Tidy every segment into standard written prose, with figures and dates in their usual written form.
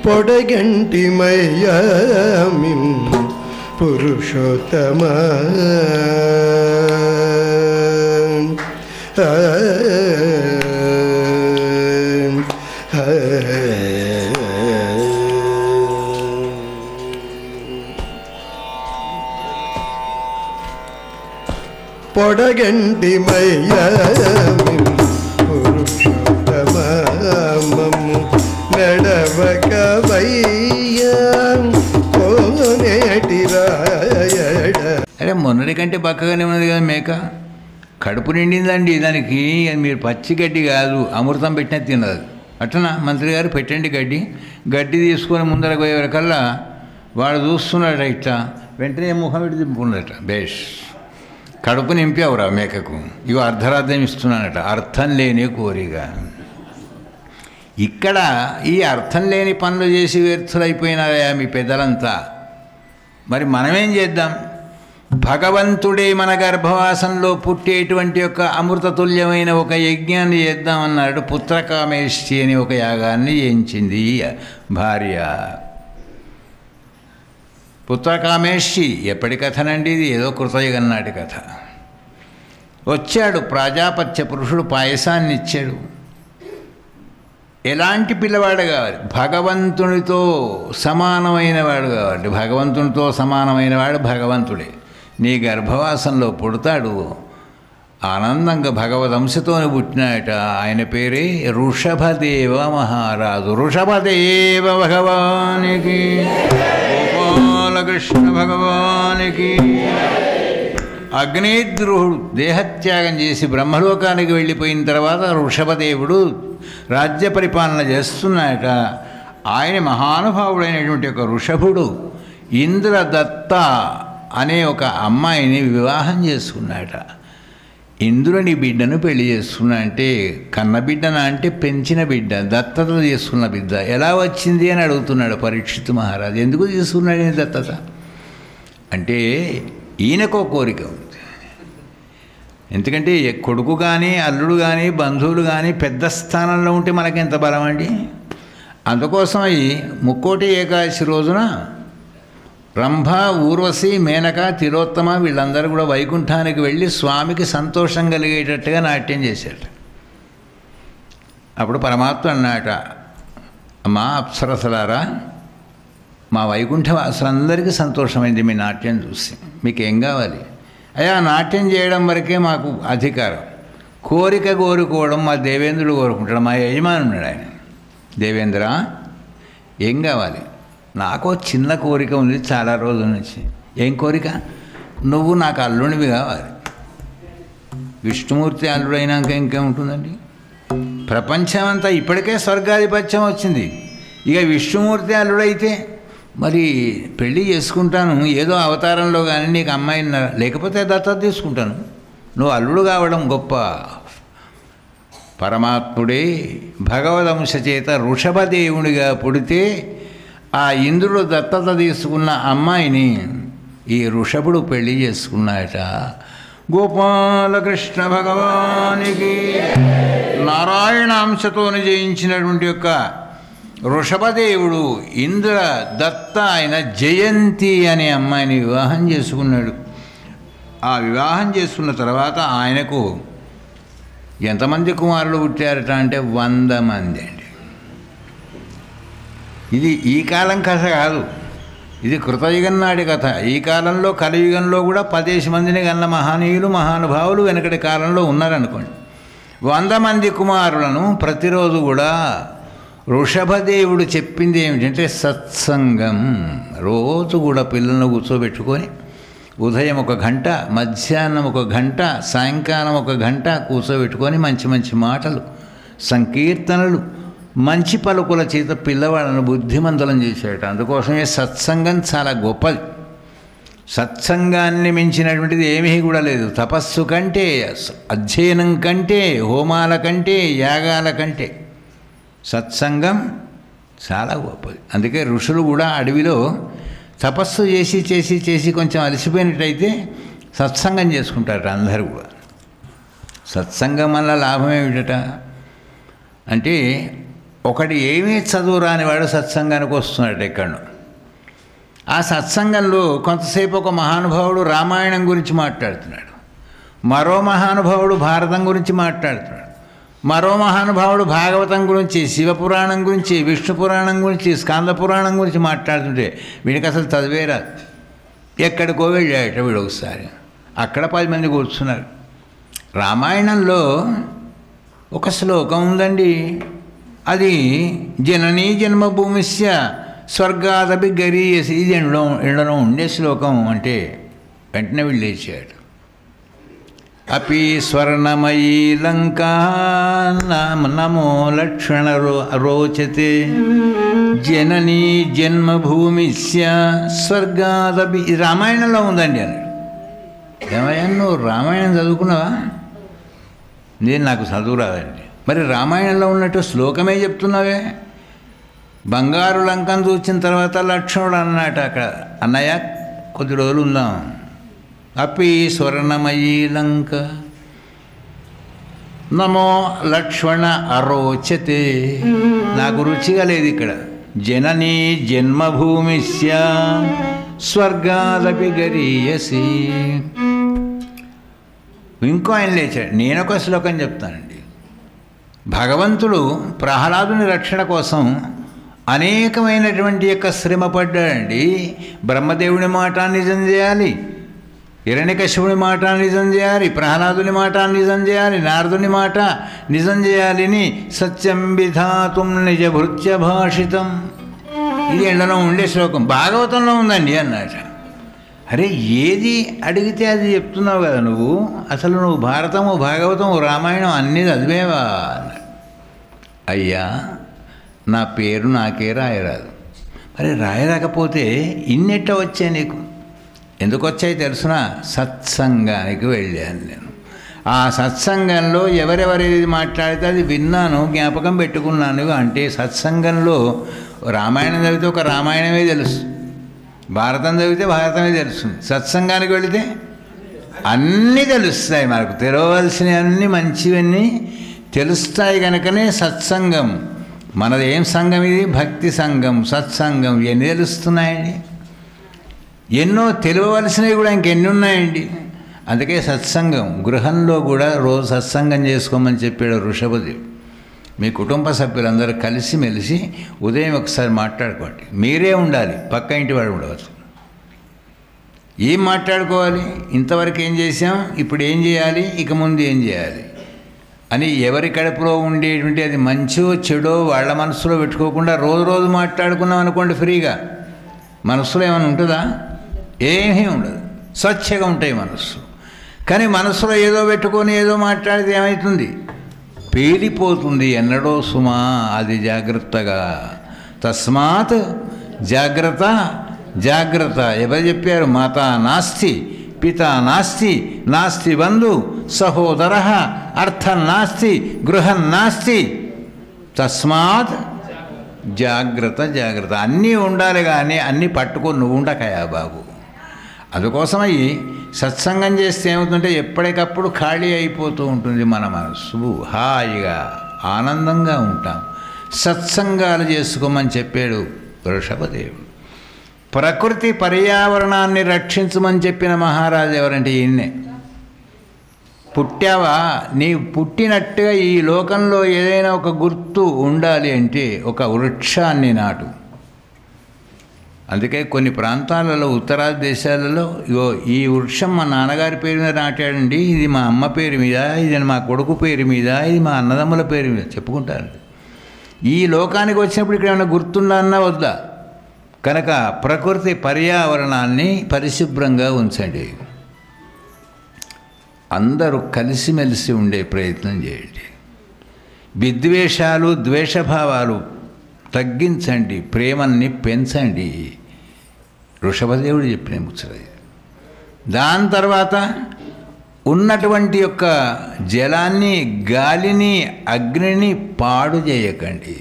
పొడగంటిమయ్యామిన్ పురుషోత్తమ పొడగంటిమయ్యామిన్ పురుషోత్తమ మమ్ము నడవక వయ్యా అరే మొన్నటి కంటే పక్కగానే ఉన్నది కదా మేక, కడుపు నిండిందండి దానికి. మీరు పచ్చి గడ్డి కాదు, అమృతం పెట్టిన తినదు. అట్లనా మంత్రి గారు పెట్టండి గడ్డి తీసుకొని ముందర పోయేవరకల్లా వాడు చూస్తున్నాడట, ఇట్లా వెంటనే ముఖం పెట్టి దింపుకున్నట. బేష్ కడుపు నింపావురా మేకకు, ఇగో అర్ధరార్థం ఇస్తున్నానట. అర్థం లేని కోరిక. ఇక్కడ ఈ అర్థం లేని పనులు చేసి వ్యర్థులైపోయినారయా మీ పెద్దలంతా. మరి మనమేం చేద్దాం? భగవంతుడే మన గర్భవాసంలో పుట్టేటువంటి ఒక అమృతతుల్యమైన ఒక యజ్ఞాన్ని చేద్దామన్నాడు. పుత్రకామేష్టి అని ఒక యాగాన్ని చేయించింది భార్య. పుత్రకామేష్టి ఎప్పటి కథనండి ఇది? ఏదో కృతయుగం నాటి కథ. వచ్చాడు ప్రాజాపత్య పురుషుడు, పాయసాన్ని ఇచ్చాడు. ఎలాంటి పిల్లవాడు కావాలి? భగవంతునితో సమానమైన వాడు కావాలి. భగవంతునితో సమానమైన వాడు భగవంతుడే. నీ గర్భవాసంలో పుడతాడు. ఆనందంగా భగవదంశతోనే పుట్టినాయట. ఆయన పేరే ఋషభదేవ మహారాజు. ఋషభదేవ భగవానికి, గోపాలకృష్ణ భగవానికి. అగ్నేద్రుహుడు దేహత్యాగం చేసి బ్రహ్మలోకానికి వెళ్ళిపోయిన తర్వాత ఋషభదేవుడు రాజ్య పరిపాలన చేస్తున్నాయట. ఆయన మహానుభావుడైనటువంటి ఒక ఋషభుడు ఇంద్రదత్త అనే ఒక అమ్మాయిని వివాహం చేసుకున్నాడట. ఇంద్రుని బిడ్డను పెళ్లి చేసుకున్నా అంటే కన్న బిడ్డన అంటే పెంచిన బిడ్డ, దత్తత చేసుకున్న బిడ్డ. ఎలా వచ్చింది అని అడుగుతున్నాడు పరీక్షిత్ మహారాజు. ఎందుకు తీసుకున్నాడు దత్తత అంటే ఈయనకో కోరిక ఉంది. ఎందుకంటే కొడుకు కానీ అల్లుడు కానీ బంధువులు కానీ పెద్ద స్థానంలో ఉంటే మనకెంత బలం అండి. అందుకోసం ఈ ముక్కోటి ఏకాదశి రోజున రంభ, ఊర్వశి, మేనక, తిలోత్తమ వీళ్ళందరూ కూడా వైకుంఠానికి వెళ్ళి స్వామికి సంతోషం కలిగేటట్టుగా నాట్యం చేశారు. అప్పుడు పరమాత్మ అన్నాట, అమ్మా అప్సరసలారా, మా వైకుంఠవాసులందరికీ సంతోషమైంది మీ నాట్యం చూసి. మీకేం కావాలి? అయ్యా నాట్యం చేయడం వరకే మాకు అధికారం. కోరిక కోరుకోవడం మా దేవేంద్రుడు కోరుకుంటాడు. మా యజమాని ఉన్నాడు ఆయన. దేవేంద్ర ఏం కావాలి? నాకు చిన్న కోరిక ఉంది చాలా రోజుల నుంచి. ఏం కోరిక? నువ్వు నాకు అల్లుడివి కావాలి. విష్ణుమూర్తి అల్లుడు అయినాక ఇంకేముంటుందండి? ప్రపంచమంతా ఇప్పటికే స్వర్గాధిపత్యం వచ్చింది. ఇక విష్ణుమూర్తి అల్లుడైతే మరి పెళ్ళి చేసుకుంటాను, ఏదో అవతారంలో కానీ నీకు అమ్మాయిని, లేకపోతే దత్తత తీసుకుంటాను. నువ్వు అల్లుడు కావడం గొప్ప. పరమాత్ముడే భగవదంశ చేత ఋషభదేవునిగా పుడితే ఆ ఇంద్రుడు దత్తత తీసుకున్న అమ్మాయిని ఈ ఋషభుడు పెళ్లి చేసుకున్నాయట. గోపాలకృష్ణ భగవానికి నారాయణాంశతోని జయించినటువంటి యొక్క ఋషభదేవుడు ఇంద్ర దత్త ఆయన జయంతి అనే అమ్మాయిని వివాహం చేసుకున్నాడు. ఆ వివాహం చేసుకున్న తర్వాత ఆయనకు ఎంతమంది కుమారులు పుట్టారట అంటే 100 మంది అండి. ఇది ఈ కాలం కథ కాదు, ఇది కృతయుగం నాటి కథ. ఈ కాలంలో కలియుగంలో కూడా 10 మందిని కన్న మహనీయులు మహానుభావులు వెనకటి కాలంలో ఉన్నారనుకోండి. 100 మంది కుమారులను ప్రతిరోజు కూడా ఋషభదేవుడు చెప్పింది ఏమిటంటే సత్సంగం. రోజు కూడా పిల్లలను కూర్చోబెట్టుకొని ఉదయం 1 గంట, మధ్యాహ్నం 1 గంట, సాయంకాలం 1 గంట కూర్చోబెట్టుకొని మంచి మంచి మాటలు, సంకీర్తనలు, మంచి పలుకుల చేత పిల్లవాళ్ళను బుద్ధిమంతులను చేసేట. అందుకోసమే సత్సంగం చాలా గొప్పది. సత్సంగాన్ని మించినటువంటిది ఏమీ కూడా లేదు. తపస్సు కంటే, అధ్యయనం కంటే, హోమాల కంటే, యాగాల కంటే సత్సంగం చాలా గొప్పది. అందుకే ఋషులు కూడా అడవిలో తపస్సు చేసి చేసి చేసి కొంచెం అలసిపోయినట్టయితే సత్సంగం చేసుకుంటారట అందరూ కూడా. సత్సంగం వల్ల లాభం ఏమిటట అంటే ఒకటి ఏమీ చదువు రానివాడు సత్సంగానికి వస్తున్నాడు ఎక్కడో. ఆ సత్సంగంలో కొంతసేపు ఒక మహానుభావుడు రామాయణం గురించి మాట్లాడుతున్నాడు, మరో మహానుభావుడు భారతం గురించి మాట్లాడుతున్నాడు, మరో మహానుభావుడు భాగవతం గురించి, శివపురాణం గురించి, విష్ణు పురాణం గురించి, స్కంద పురాణం గురించి మాట్లాడుతుంటే వీడికి అసలు చదివే రాదు. ఎక్కడికో వెళ్ళాడట వీడు ఒకసారి. అక్కడ 10 మంది కూర్చున్నారు. రామాయణంలో ఒక శ్లోకం ఉందండి, అది జననీ జన్మభూమిస్య స్వర్గాదపి గరీయసి. ఇది ఎండలో ఉండే శ్లోకం అంటే వెంటనే వీళ్ళు లేచాడు. అపి స్వర్ణమయీ లంకా నమో లక్ష్మణ రోచతే జననీ జన్మభూమిస్య స్వర్గాదపి. ఇది రామాయణంలో ఉందండి అన్నాడు. ఏమయ్యా నువ్వు రామాయణం చదువుకున్నావా? నేను నాకు చదువు రాదండి. మరి రామాయణంలో ఉన్నట్టు శ్లోకమే చెప్తున్నావే. బంగారు లంకను చూసిన తర్వాత లక్ష్మణుడు అన్నట్టు అక్కడ, అన్నయ్య కొద్ది రోజులు ఉందాం. అపి స్వర్ణమయీ లంక నమో లక్ష్మణ అరోచతే. నాకు రుచిగా లేదు ఇక్కడ. జననీ జన్మభూమిస్య స్వర్గాదపి గరీయసి. ఇంకో ఆయన లేచాడు. నేనొక శ్లోకం చెప్తానండి. భగవంతుడు ప్రహ్లాదుని రక్షణ కోసం అనేకమైనటువంటి యొక్క శ్రమ పడ్డాడండి. బ్రహ్మదేవుని మాట నిజం చేయాలి, హిరణ్యకశిపుని మాట నిజం చేయాలి, ప్రహ్లాదుని మాట నిజం చేయాలి, నారదుని మాట నిజం చేయాలని సత్యం విధాతుం నిజ భృత్య భాషితం. ఇది ఎండలో ఉండే శ్లోకం, భాగవతంలో ఉందండి అన్నట. అరే ఏది అడిగితే అది చెప్తున్నావు కదా నువ్వు. అసలు నువ్వు భారతము, భాగవతము, రామాయణం అన్నీ చదివేవా? అయ్యా నా పేరు నాకే రాయరాదు. మరి రాయరాకపోతే ఇన్నెట్ట వచ్చాయి నీకు? ఎందుకు వచ్చాయి తెలుసునా? సత్సంగానికి వెళ్ళాను నేను. ఆ సత్సంగంలో ఎవరెవరేది మాట్లాడితే అది విన్నాను, జ్ఞాపకం పెట్టుకున్నాను. అంటే సత్సంగంలో రామాయణం చదివితే ఒక రామాయణమే తెలుసు, భారతం చదివితే భారతమే తెలుస్తుంది. సత్సంగానికి వెళితే అన్నీ తెలుస్తాయి. మనకు తెలవలసినవన్నీ మంచివన్నీ తెలుస్తాయి. కనుకనే సత్సంగం. మనది ఏం సంఘం ఇది? భక్తి సంఘం, సత్సంగం. ఎన్ని తెలుస్తున్నాయండి? ఎన్నో తెలియవలసినవి కూడా ఇంకెన్ని ఉన్నాయండి. అందుకే సత్సంగం. గృహంలో కూడా రోజు సత్సంగం చేసుకోమని చెప్పాడు ఋషభదేవుడు. మీ కుటుంబ సభ్యులందరూ కలిసిమెలిసి ఉదయం ఒకసారి మాట్లాడుకోండి. మీరే ఉండాలి, పక్క ఇంటి వాడు ఉండవచ్చు. ఏం మాట్లాడుకోవాలి? ఇంతవరకు ఏం చేసాం, ఇప్పుడు ఏం చేయాలి, ఇక ముందు ఏం చేయాలి అని ఎవరి కడుపులో ఉండేటువంటి అది మంచో చెడో వాళ్ళ మనసులో పెట్టుకోకుండా రోజు రోజు మాట్లాడుకున్నాం అనుకోండి ఫ్రీగా. మనసులో ఏమైనా ఉంటుందా? ఏమీ ఉండదు. స్వచ్ఛగా ఉంటాయి మనస్సు. కానీ మనసులో ఏదో పెట్టుకొని ఏదో మాట్లాడితే ఏమవుతుంది? పేలిపోతుంది. ఎన్నడో సుమా, అది జాగ్రత్తగా. తస్మాత్ జాగ్రత్త జాగ్రత్త. ఎవరు చెప్పారు? మాత నాస్తి, పిత నాస్తి, నాస్తి బంధు సహోదర, అర్థం నాస్తి, గృహం నాస్తి. తస్మాత్ జాగ్రత్త జాగ్రత్త. అన్నీ ఉండాలి కానీ అన్నీ పట్టుకొని నువ్వు ఉండకయా బాబు. అందుకోసమై సత్సంగం చేస్తే ఏమవుతుంటే ఎప్పటికప్పుడు ఖాళీ అయిపోతూ ఉంటుంది మన మనసు. హాయిగా ఆనందంగా ఉంటాం. సత్సంగాలు చేసుకోమని చెప్పాడు వృషభదేవుడు. ప్రకృతి పర్యావరణాన్ని రక్షించమని చెప్పిన మహారాజు ఎవరంటే ఈయన్నే. పుట్టావా, నీ పుట్టినట్టుగా ఈ లోకంలో ఏదైనా ఒక గుర్తు ఉండాలి అంటే ఒక వృక్షాన్ని నాటు. అందుకే కొన్ని ప్రాంతాలలో, ఉత్తరాది దేశాలలో ఇగో ఈ వృక్షం మా నాన్నగారి పేరు మీద నాటాడండి, ఇది మా అమ్మ పేరు మీద, ఇది మా కొడుకు పేరు మీద, ఇది మా అన్నదమ్ముల పేరు మీద చెప్పుకుంటారు. ఈ లోకానికి వచ్చినప్పుడు ఇక్కడ ఏమైనా గుర్తుండన్నా వద్దా? కనుక ప్రకృతి పర్యావరణాన్ని పరిశుభ్రంగా ఉంచండి. అందరూ కలిసిమెలిసి ఉండే ప్రయత్నం చేయండి. విద్వేషాలు, ద్వేషభావాలు తగ్గించండి, ప్రేమల్ని పెంచండి. వృషభదేవుడు చెప్పిన ముచ్చట. దాని తర్వాత ఉన్నటువంటి యొక్క జలాన్ని, గాలిని, అగ్నిని పాడు చేయకండి.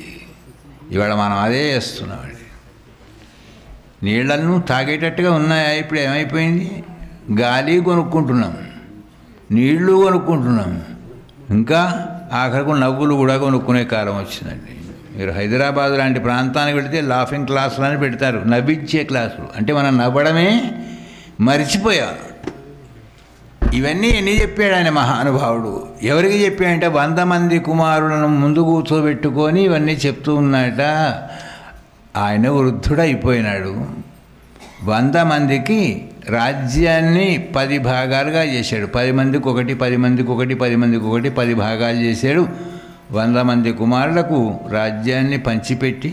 ఇవాళ మనం అదే చేస్తున్నామండి. నీళ్లను తాగేటట్టుగా ఉన్నాయా? ఇప్పుడు ఏమైపోయింది? గాలి కొనుక్కుంటున్నాం, నీళ్లు కొనుక్కుంటున్నాం, ఇంకా ఆఖరికి నవ్వులు కూడా కొనుక్కునే కాలం వచ్చిందండి. మీరు హైదరాబాద్ లాంటి ప్రాంతానికి వెళితే లాఫింగ్ క్లాసులు అని పెడతారు, నవ్వించే క్లాసులు. అంటే మనం నవ్వడమే మరిచిపోయాం. ఇవన్నీ ఎన్ని చెప్పాడు ఆయన మహానుభావుడు. ఎవరికి చెప్పాడంటే 100 మంది కుమారులను ముందు కూర్చోబెట్టుకొని ఇవన్నీ చెప్తూ ఉన్నాట. ఆయన వృద్ధుడైపోయినాడు. 100 మందికి రాజ్యాన్ని 10 భాగాలుగా చేశాడు. 10 మందికి ఒకటి, 10 మందికి ఒకటి, 10 మందికి ఒకటి, 10 భాగాలు చేశాడు. 100 మంది కుమారులకు రాజ్యాన్ని పంచిపెట్టి,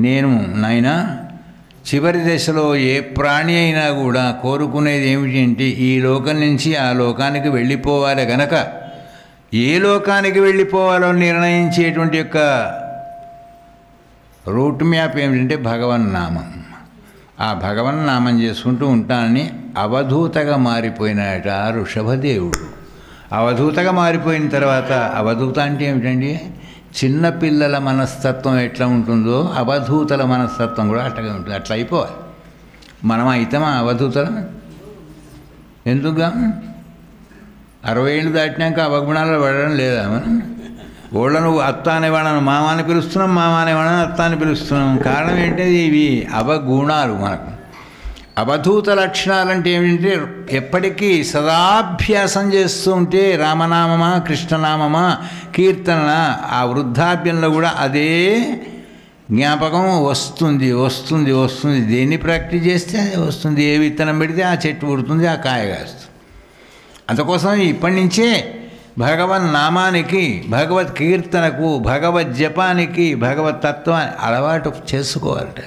నేను నాయనా చివరి దశలో ఏ ప్రాణి అయినా కూడా కోరుకునేది ఏమిటంటే ఈ లోకం నుంచి ఆ లోకానికి వెళ్ళిపోవాలి గనక ఏ లోకానికి వెళ్ళిపోవాలో నిర్ణయించేటువంటి యొక్క రూట్ మ్యాప్ ఏమిటంటే భగవన్నామం. ఆ భగవన్నామం చేసుకుంటూ ఉంటానని అవధూతగా మారిపోయినాట ఋషభదేవుడు. అవధూతగా మారిపోయిన తర్వాత, అవధూత అంటే ఏమిటండి? చిన్నపిల్లల మనస్తత్వం ఎట్లా ఉంటుందో అవధూతల మనస్తత్వం కూడా అట్లాగే ఉంటుంది. అట్లా అయిపోవాలి. మనం అయితామా అవధూతలం? ఎందుకుగా 60 ఏళ్ళు దాటినాక అవగుణాలు పడడం లేదా? మనం ఓళ్ళను అత్త అనేవాళ్ళను మామ అని పిలుస్తున్నాం, మామ అనేవాళ్ళని అత్త అని పిలుస్తున్నాం. కారణం ఏంటంటే ఇవి అవగుణాలు. మనకు అవధూత లక్షణాలు అంటే ఏమిటంటే ఎప్పటికీ సదాభ్యాసం చేస్తూ ఉంటే రామనామమా కృష్ణనామమా కీర్తన, ఆ వృద్ధాప్యంలో కూడా అదే జ్ఞాపకం వస్తుంది వస్తుంది వస్తుంది. దేన్ని ప్రాక్టీస్ చేస్తే అదే వస్తుంది. ఏ విత్తనం పెడితే ఆ చెట్టు పుడుతుంది, ఆ కాయ కాస్తుంది. అందుకోసం ఇప్పటి నుంచే భగవన్ నామానికి, భగవత్ కీర్తనకు, భగవత్ జపానికి, భగవత్ తత్వాన్ని అలవాటు చేసుకోవాలట.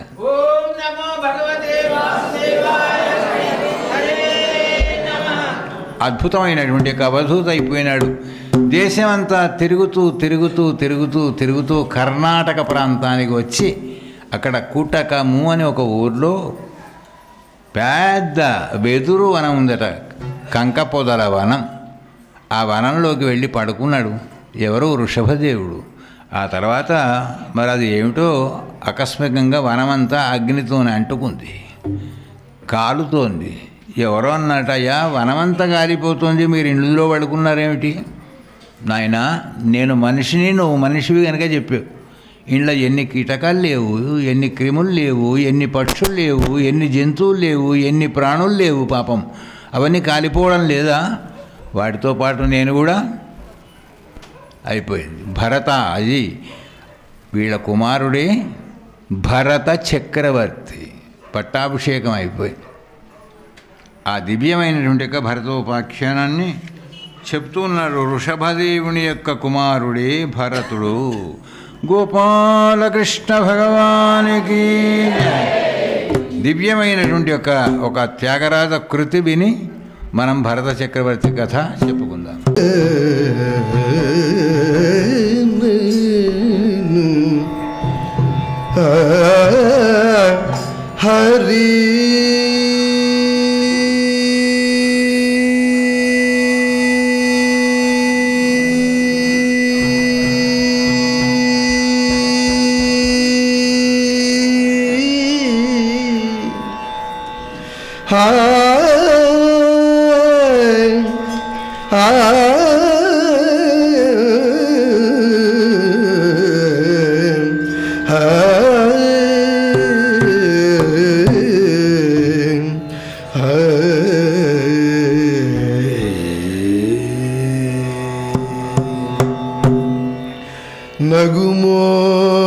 అద్భుతమైనటువంటి ఒక అవధూత అయిపోయినాడు. దేశమంతా తిరుగుతూ తిరుగుతూ తిరుగుతూ తిరుగుతూ కర్ణాటక ప్రాంతానికి వచ్చి అక్కడ కూటకము అని ఒక ఊర్లో పెద్ద వెదురు వనం ఉందట, కంకపోదల వనం. ఆ వనంలోకి వెళ్ళి పడుకున్నాడు. ఎవరో వృషభదేవుడు. ఆ తర్వాత మరి అది ఏమిటో ఆకస్మికంగా వనమంతా అగ్నితోనే అంటుకుంది, కాలుతోంది. ఎవరో అన్నట్టయ్యా, వనమంతా కాలిపోతుంది, మీరు ఇంట్లో పడుకున్నారేమిటి? నాయన, నేను మనిషిని, నువ్వు మనిషివి కనుక చెప్పావు. ఇంట్లో ఎన్ని కీటకాలు లేవు, ఎన్ని క్రిములు లేవు, ఎన్ని పక్షులు లేవు, ఎన్ని జంతువులు లేవు, ఎన్ని ప్రాణులు లేవు. పాపం అవన్నీ కాలిపోవడం లేదా? వాటితో పాటు నేను కూడా అయిపోయింది. భరత, అది వీళ్ళ కుమారుడే భరత చక్రవర్తి, పట్టాభిషేకం అయిపోయింది. ఆ దివ్యమైనటువంటి యొక్క భరతోపాఖ్యానాన్ని చెప్తూ ఉన్నారు. వృషభదేవుని యొక్క కుమారుడే భరతుడు. గోపాలకృష్ణ భగవానికి దివ్యమైనటువంటి ఒక త్యాగరాజ కృతి విని మనం భరత చక్రవర్తి కథ చెప్పుకుందాం. హరి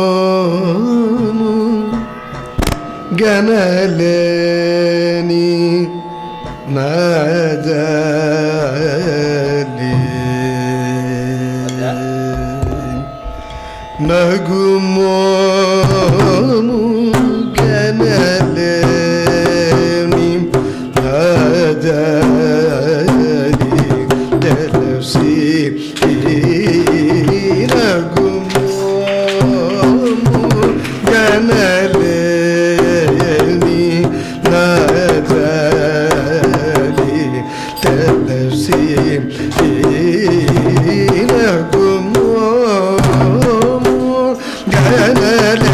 నగుమోము గనలేని నాజాలి నగుమోము గనలేని నాజాలి తెలసి నగుమోము గనలేని నాజాలి తెలసి నగుమోము గనలేని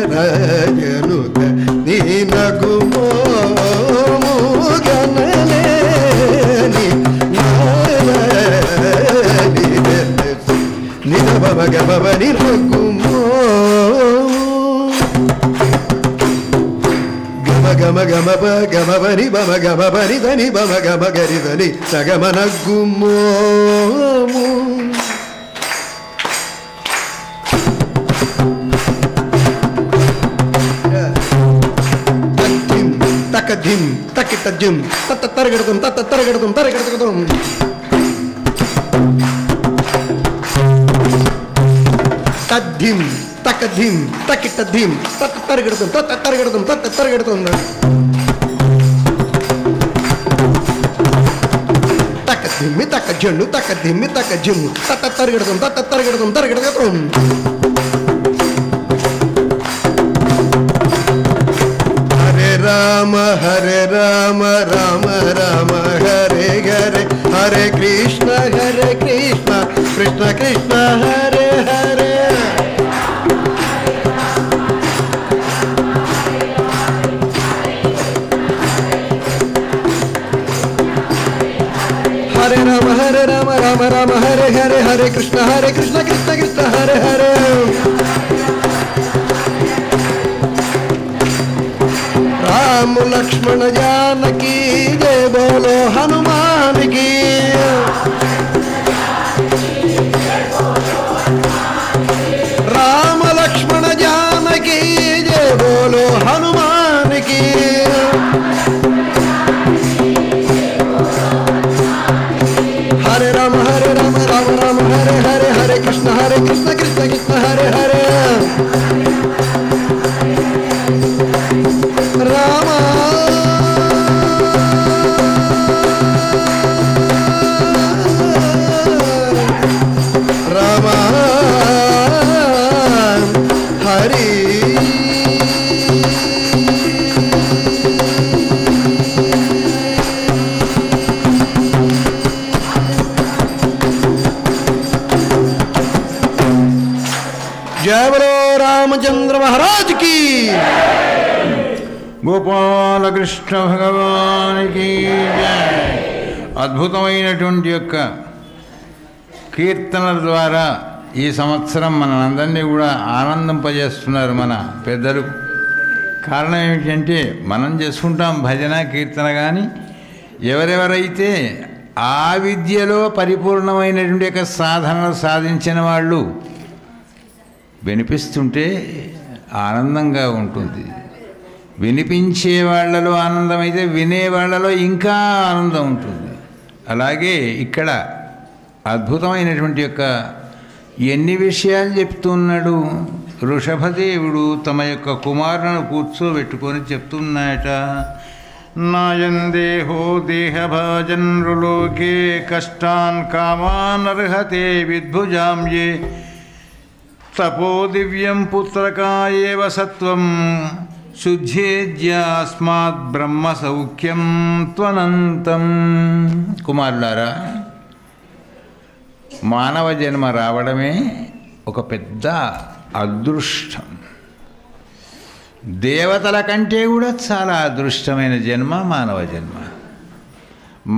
ತ್ಯಾಗರಾಜನುತ ನೀನಗುಮೋ ಗಣನೆ గమ బని రఘుమో గమ గమ ప గమ బని బమ గమ బని దని బమ గమ గరి దని సగమ నగ్గుమో తకధిం తకిటజిం తత తరగడతం తత తరగడతం తరగడతం తద్ధిం తకధిం తకిటధిం తత తరగడతం తత తరగడతం తత తరగడతం తకధిమ్మి తకజన్ను తకధిమ్మి తకజిమ్ము తత తరగడతం తత తరగడతం తరగడతం రామ హరే రామ రామ రామ హరే హరే హరే కృష్ణ కృష్ణ కృష్ణ హరే హరే హరే రామ రామ రామ హరే హరే హరే కృష్ణ కృష్ణ కృష్ణ హరే హరే राम लक्ष्मण जानकी जय बोलो हनुमान की राम लक्ष्मण जानकी जय बोलो हनुमान की हरे राम राम राम हरे हरे हरे कृष्ण कृष्ण कृष्ण हरे हरे राम राम हरि जय बोलो रामचंद्र महाराज की గోపాలకృష్ణ భగవానికి అద్భుతమైనటువంటి యొక్క కీర్తనల ద్వారా ఈ సంవత్సరం మనందరినీ కూడా ఆనందింపజేస్తున్నారు మన పెద్దలు. కారణం ఏమిటంటే మనం చేసుకుంటాం భజన కీర్తన, కానీ ఎవరెవరైతే ఆ విద్యలో పరిపూర్ణమైనటువంటి యొక్క సాధనలు సాధించిన వాళ్ళు వినిపిస్తుంటే ఆనందంగా ఉంటుంది. వినిపించే వాళ్ళలో ఆనందం అయితే వినే వాళ్ళలో ఇంకా ఆనందం ఉంటుంది. అలాగే ఇక్కడ అద్భుతమైనటువంటి యొక్క ఎన్ని విషయాలు చెప్తున్నాడు. వృషభదేవుడు తమ యొక్క కుమారులను కూర్చోబెట్టుకొని చెప్తున్నాయట. నాయందేహో దేహభాజన్రులోకే కష్టాన్ కామానర్హతే విద్భుజాంయే తపో దివ్యం పుత్రకాయేవ సత్వం శుద్ధేజ్యాస్మాత్ బ్రహ్మ సౌఖ్యం త్వనంతం. కుమారులారా, మానవ జన్మ రావడమే ఒక పెద్ద అదృష్టం. దేవతల కంటే కూడా చాలా అదృష్టమైన జన్మ మానవ జన్మ.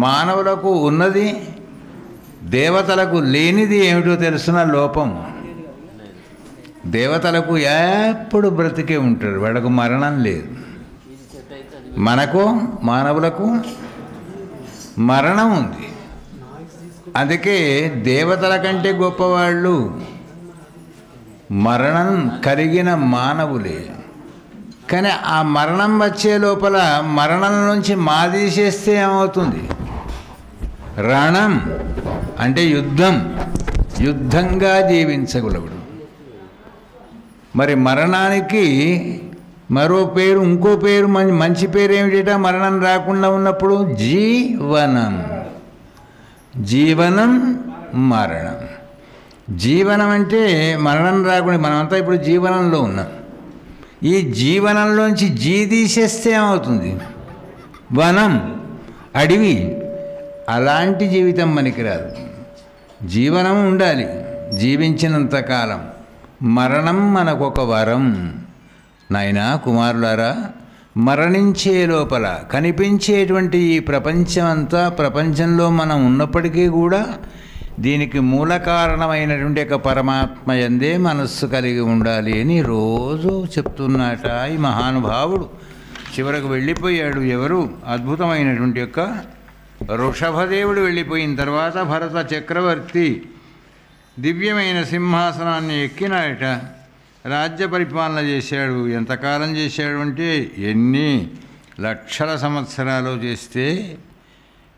మానవులకు ఉన్నది, దేవతలకు లేనిది ఏమిటో తెలుసిన లోపం. దేవతలకు ఎప్పుడు బ్రతికే ఉంటారు, వాళ్ళకు మరణం లేదు. మనకు మానవులకు మరణం ఉంది. అందుకే దేవతల కంటే గొప్పవాళ్ళు మరణం కలిగిన మానవులే. కానీ ఆ మరణం వచ్చే లోపల మరణం నుంచి మాదీసేస్తే ఏమవుతుంది? రణం అంటే యుద్ధం, యుద్ధంగా జీవించగలడు. మరి మరణానికి మరో పేరు, ఇంకో పేరు, మంచి పేరు ఏమిటంటే మరణం రాకుండా ఉన్నప్పుడు జీవనం. జీవనం మరణం. జీవనం అంటే మరణం రాకుండా, మనమంతా ఇప్పుడు జీవనంలో ఉన్నాం. ఈ జీవనంలోంచి జీ తీసేస్తే ఏమవుతుంది? వనం, అడవి. అలాంటి జీవితం మనకి రాదు. జీవనం ఉండాలి జీవించినంతకాలం. మరణం మనకొక వరం. నాయనా కుమారులారా, మరణించే లోపల కనిపించేటువంటి ఈ ప్రపంచం అంతా, ప్రపంచంలో మనం ఉన్నప్పటికీ కూడా దీనికి మూల కారణమైనటువంటి ఒక పరమాత్మ యందే మనస్సు కలిగి ఉండాలి అని రోజు చెప్తున్నట ఈ మహానుభావుడు. చివరకు వెళ్ళిపోయాడు. ఎవరు? అద్భుతమైనటువంటి యొక్క వృషభదేవుడు వెళ్ళిపోయిన తర్వాత భరత చక్రవర్తి దివ్యమైన సింహాసనాన్ని ఎక్కినాడట. రాజ్య పరిపాలన చేశాడు. ఎంతకాలం చేశాడు అంటే ఎన్ని లక్షల సంవత్సరాలు చేస్తే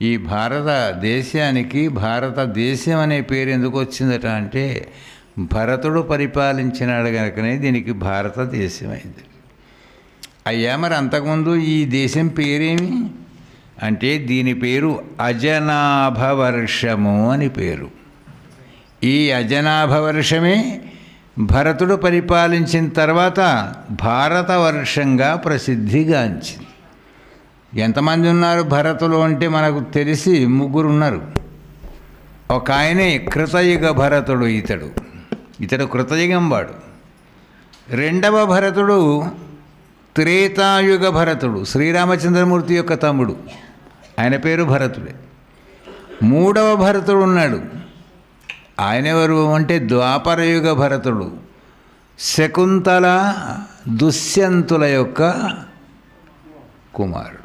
ఈ భారతదేశానికి భారతదేశం అనే పేరు ఎందుకు వచ్చిందట అంటే భరతుడు పరిపాలించినాడు కనుకనే దీనికి భారతదేశమైంది. అయ్యా మరి అంతకుముందు ఈ దేశం పేరేమి అంటే దీని పేరు అజనాభవర్షము అని పేరు. ఈ అజనాభవర్షమే భరతుడు పరిపాలించిన తర్వాత భారతవర్షంగా ప్రసిద్ధిగాంచింది. ఎంతమంది ఉన్నారు భరతులు అంటే మనకు తెలిసి 3 ఉన్నారు. ఒక ఆయనే కృతయుగ భరతుడు. ఇతడు కృతయుగం వాడు. రెండవ భరతుడు త్రేతాయుగ భరతుడు, శ్రీరామచంద్రమూర్తి యొక్క తమ్ముడు. ఆయన పేరు భరతుడే. మూడవ భరతుడు ఉన్నాడు. ఆయన ఎవరు అంటే ద్వాపరయుగ భరతుడు, శకుంతల దుష్యంతుల యొక్క కుమారుడు.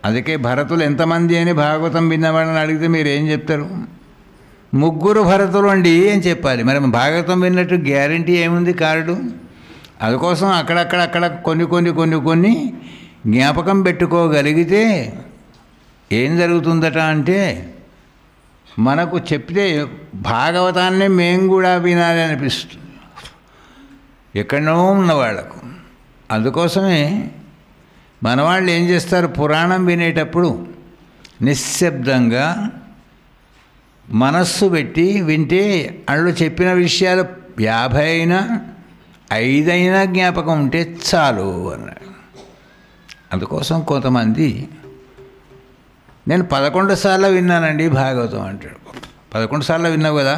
అందుకే భరతులు ఎంతమంది అని భాగవతం విన్నవాళ్ళని అడిగితే మీరు ఏం చెప్తారు? 3 భరతులు అండి అని చెప్పాలి. మరి భాగవతం విన్నట్టు గ్యారంటీ ఏముంది కార్డు? అందుకోసం అక్కడక్కడ కొన్ని జ్ఞాపకం పెట్టుకోగలిగితే ఏం జరుగుతుందట అంటే మనకు చెప్తే భాగవతాన్ని మేము కూడా వినాలి అనిపిస్తుంది ఎక్కడో ఉన్న వాళ్ళకు. అందుకోసమే మనవాళ్ళు ఏం చేస్తారు, పురాణం వినేటప్పుడు నిశ్శబ్దంగా మనస్సు పెట్టి వింటే అందులో చెప్పిన విషయాలు 50 అయినా 5 అయినా జ్ఞాపకం ఉంటే చాలు అన్నాడు. అందుకోసం కొంతమంది నేను 11 సార్లు విన్నానండి భాగవతం అంటాడు. 11 సార్లు విన్నావు కదా,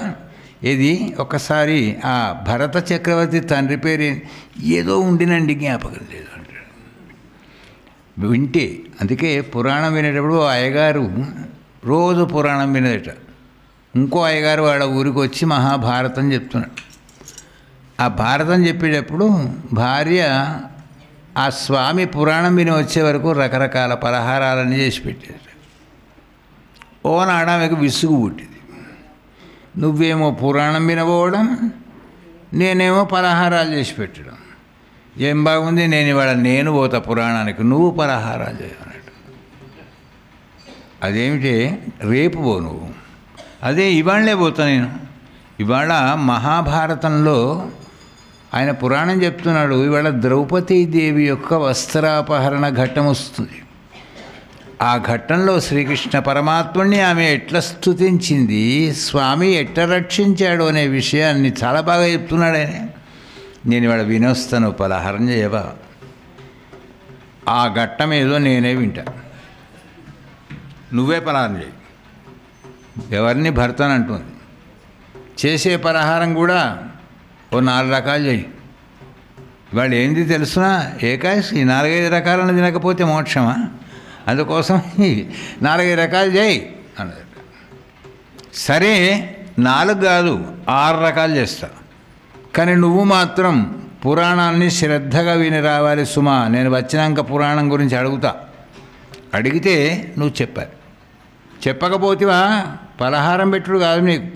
ఇది ఒక్కసారి ఆ భరత చక్రవర్తి తండ్రి పేరు ఏదో ఉండినండి జ్ఞాపకం లేదు అంటాడు. వింటే అందుకే పురాణం వినేటప్పుడు అయ్యగారు రోజు పురాణం వినేదట. ఇంకో అయ్యగారు వాళ్ళ ఊరికి వచ్చి మహాభారతం చెప్తున్నాడు. ఆ భారతం చెప్పేటప్పుడు భార్య ఆ స్వామి పురాణం విని వచ్చే వరకు రకరకాల పలహారాలన్నీ చేసి పెట్టేది. ఓనాడు ఆమెకు విసుగు పుట్టింది. నువ్వేమో పురాణం వినబోవడం, నేనేమో పలహారాలు చేసి పెట్టడం. ఏం బాగుంది, నేను పోతా పురాణానికి, నువ్వు పలహారాలు చేయమన్నాడు. అదేమిటి, రేపు పో నువ్వు. అదే ఇవాళనే పోతా నేను. ఇవాళ మహాభారతంలో ఆయన పురాణం చెప్తున్నాడు. ఇవాళ ద్రౌపదీదేవి యొక్క వస్త్రాపహరణ ఘట్టం వస్తుంది. ఆ ఘట్టంలో శ్రీకృష్ణ పరమాత్ముడిని ఆమె ఎట్లా స్తుతించింది, స్వామి ఎట్లా రక్షించాడు అనే విషయాన్ని చాలా బాగా చెప్తున్నాడు ఆయన. నేను ఇవాళ వినొస్తాను, పలహారం చేయవా? ఆ ఘట్టం ఏదో నేనే వింటా, నువ్వే పలహారం చేయి. ఎవరిని భర్తను అంటుంది. చేసే పలహారం కూడా ఓ 4 రకాలు చేయి. ఇవాళ ఏంది తెలుసునా, ఏకాదశి 4-5 రకాలను తినకపోతే మోక్షమా? అందుకోసం 4-5 రకాలు చేయి అన్నది. సరే 4 కాదు 6 రకాలు చేస్తా, కానీ నువ్వు మాత్రం పురాణాన్ని శ్రద్ధగా విని రావాలి సుమా. నేను వచ్చినాక పురాణం గురించి అడుగుతా. అడిగితే నువ్వు చెప్పాలి. చెప్పకపోతేవా పలహారం పెట్టుడు కాదు, నీకు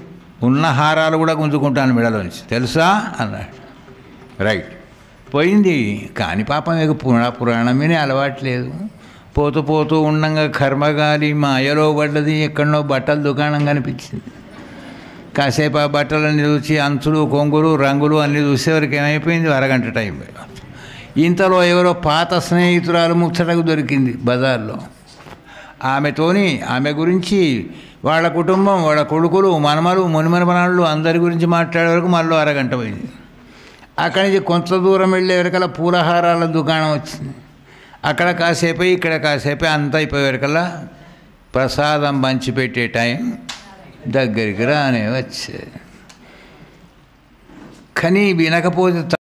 ఉన్న హారాలు కూడా గుంజుకుంటాను మెడలోంచి, తెలుసా అన్నాడు. రైట్, పోయింది. కానీ పాపం మీకు పురాణం వినే అలవాట్లేదు. పోతూ ఉండంగా కర్మగాలి మాయలో పడ్డది. ఎక్కడనో బట్టల దుకాణం కనిపించింది. కాసేపు ఆ బట్టలన్నీ చూసి అంచులు కొంగులు రంగులు అన్నీ చూసేవరకు ఏమైపోయింది, అరగంట టైం. ఇంతలో ఎవరో పాత స్నేహితురాలు ముచ్చటకు దొరికింది బజార్లో. ఆమె గురించి వాళ్ళ కుటుంబం, వాళ్ళ కొడుకులు, మనమలు, మునిమనమనాళ్ళు అందరి గురించి మాట్లాడే వరకు మళ్ళీ అరగంట పోయింది. అక్కడి నుంచి కొంత దూరం వెళ్ళే వరకల్లా పూలహారాల దుకాణం వచ్చింది. అక్కడ కాసేపు ఇక్కడ కాసేపు అంతా అయిపోయే వరకల్లా ప్రసాదం పంచిపెట్టే టైం దగ్గరికి రానే వచ్చే. కానీ వినకపోతే